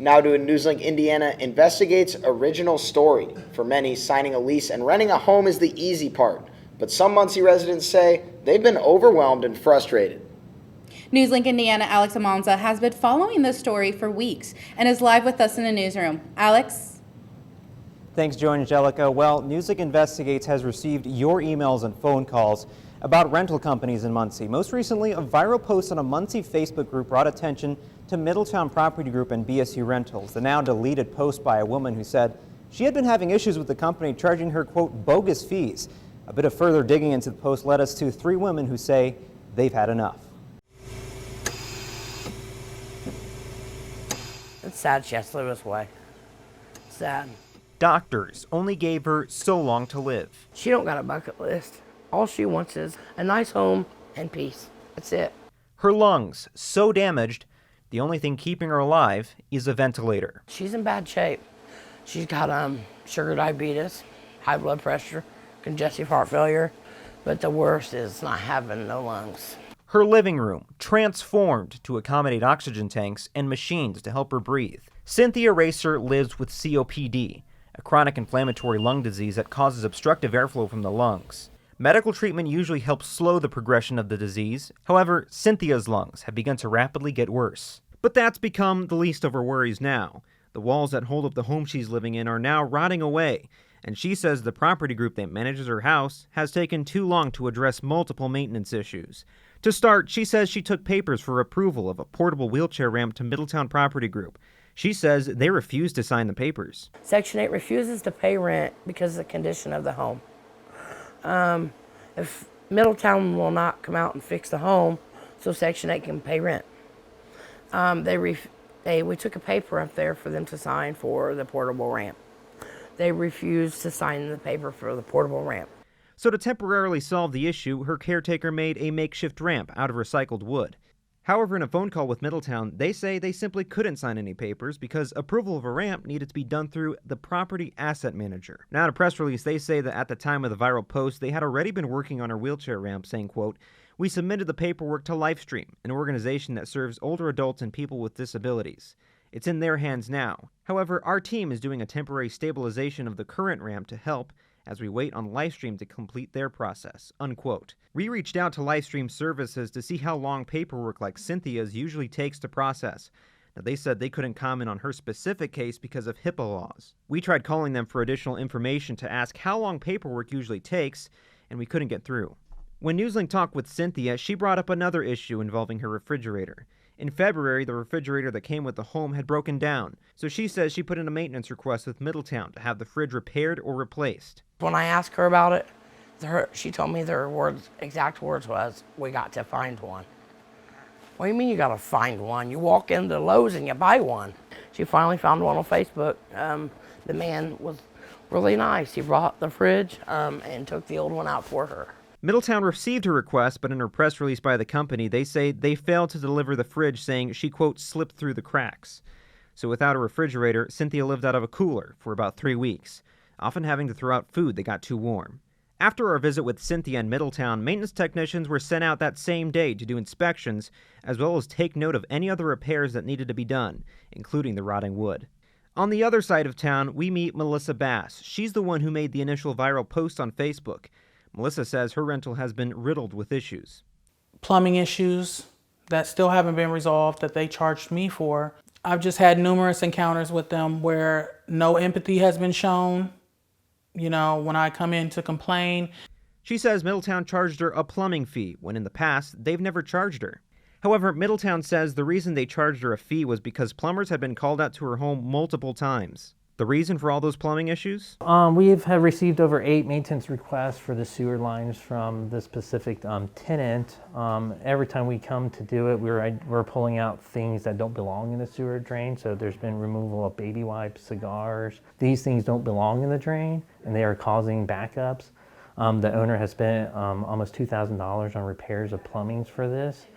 Now to a NewsLink Indiana Investigates original story. For many, signing a lease and renting a home is the easy part, but some Muncie residents say they've been overwhelmed and frustrated. NewsLink Indiana Alex Amanza has been following this story for weeks and is live with us in the newsroom. Alex? Thanks, Joe and Angelica. Well, NewsLink Investigates has received your emails and phone calls about rental companies in Muncie. Most recently, a viral post on a Muncie Facebook group brought attention to Middletown Property Group and BSU Rentals. The now deleted post by a woman who said she had been having issues with the company charging her, quote, bogus fees. A bit of further digging into the post led us to 3 women who say they've had enough. It's sad she has to live this way. Sad. Doctors only gave her so long to live. She don't got a bucket list. All she wants is a nice home and peace. That's it. Her lungs so damaged, the only thing keeping her alive is a ventilator. She's in bad shape. She's got sugar diabetes, high blood pressure, congestive heart failure, but the worst is not having no lungs. Her living room transformed to accommodate oxygen tanks and machines to help her breathe. Cynthia Racer lives with COPD, a chronic inflammatory lung disease that causes obstructive airflow from the lungs. Medical treatment usually helps slow the progression of the disease. However, Cynthia's lungs have begun to rapidly get worse. But that's become the least of her worries now. The walls that hold up the home she's living in are now rotting away, and she says the property group that manages her house has taken too long to address multiple maintenance issues. To start, she says she took papers for approval of a portable wheelchair ramp to Middletown Property Group. She says they refused to sign the papers. Section 8 refuses to pay rent because of the condition of the home. If Middletown will not come out and fix the home, so Section 8 can pay rent. We took a paper up there for them to sign for the portable ramp. They refused to sign the paper for the portable ramp. So to temporarily solve the issue, her caretaker made a makeshift ramp out of recycled wood. However, in a phone call with Middletown, they say they simply couldn't sign any papers because approval of a ramp needed to be done through the property asset manager. Now, in a press release, they say that at the time of the viral post, they had already been working on her wheelchair ramp, saying, quote, "We submitted the paperwork to Lifestream, an organization that serves older adults and people with disabilities. It's in their hands now. However, our team is doing a temporary stabilization of the current ramp to help as we wait on Lifestream to complete their process," unquote. We reached out to Lifestream Services to see how long paperwork like Cynthia's usually takes to process. Now, they said they couldn't comment on her specific case because of HIPAA laws. We tried calling them for additional information to ask how long paperwork usually takes, and we couldn't get through. When NewsLink talked with Cynthia, she brought up another issue involving her refrigerator. In February, the refrigerator that came with the home had broken down, so she says she put in a maintenance request with Middletown to have the fridge repaired or replaced. When I asked her about it, she told me their exact words was, "We got to find one." What do you mean you got to find one? You walk into Lowe's and you buy one. She finally found one on Facebook. The man was really nice. He brought the fridge and took the old one out for her. Middletown received her request, but in her press release by the company, they say they failed to deliver the fridge, saying she, quote, "slipped through the cracks." So without a refrigerator, Cynthia lived out of a cooler for about 3 weeks, often having to throw out food that got too warm. After our visit with Cynthia in Middletown, maintenance technicians were sent out that same day to do inspections, as well as take note of any other repairs that needed to be done, including the rotting wood. On the other side of town, we meet Melissa Bass. She's the one who made the initial viral post on Facebook. Melissa says her rental has been riddled with issues. Plumbing issues that still haven't been resolved that they charged me for. I've just had numerous encounters with them where no empathy has been shown. You know, when I come in to complain. She says Middletown charged her a plumbing fee, when in the past, they've never charged her. However, Middletown says the reason they charged her a fee was because plumbers had been called out to her home multiple times. The reason for all those plumbing issues? We have received over 8 maintenance requests for the sewer lines from the specific tenant. Every time we come to do it, we're pulling out things that don't belong in the sewer drain. So there's been removal of baby wipes, cigars. These things don't belong in the drain, and they are causing backups. The owner has spent almost $2,000 on repairs of plumbings for this.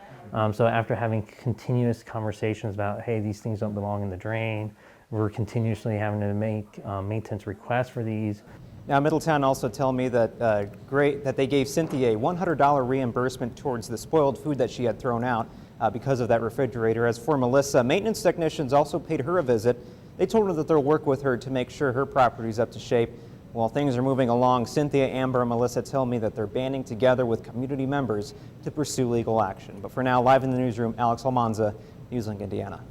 So after having continuous conversations about, hey, these things don't belong in the drain, we're continuously having to make maintenance requests for these. Now, Middletown also tell me that that they gave Cynthia a $100 reimbursement towards the spoiled food that she had thrown out. because of that refrigerator. As for Melissa, maintenance technicians also paid her a visit. They told her that they'll work with her to make sure her property is up to shape. While things are moving along, Cynthia, Amber, and Melissa tell me that they're banding together with community members to pursue legal action. But for now, live in the newsroom, Alex Almanza, NewsLink, Indiana.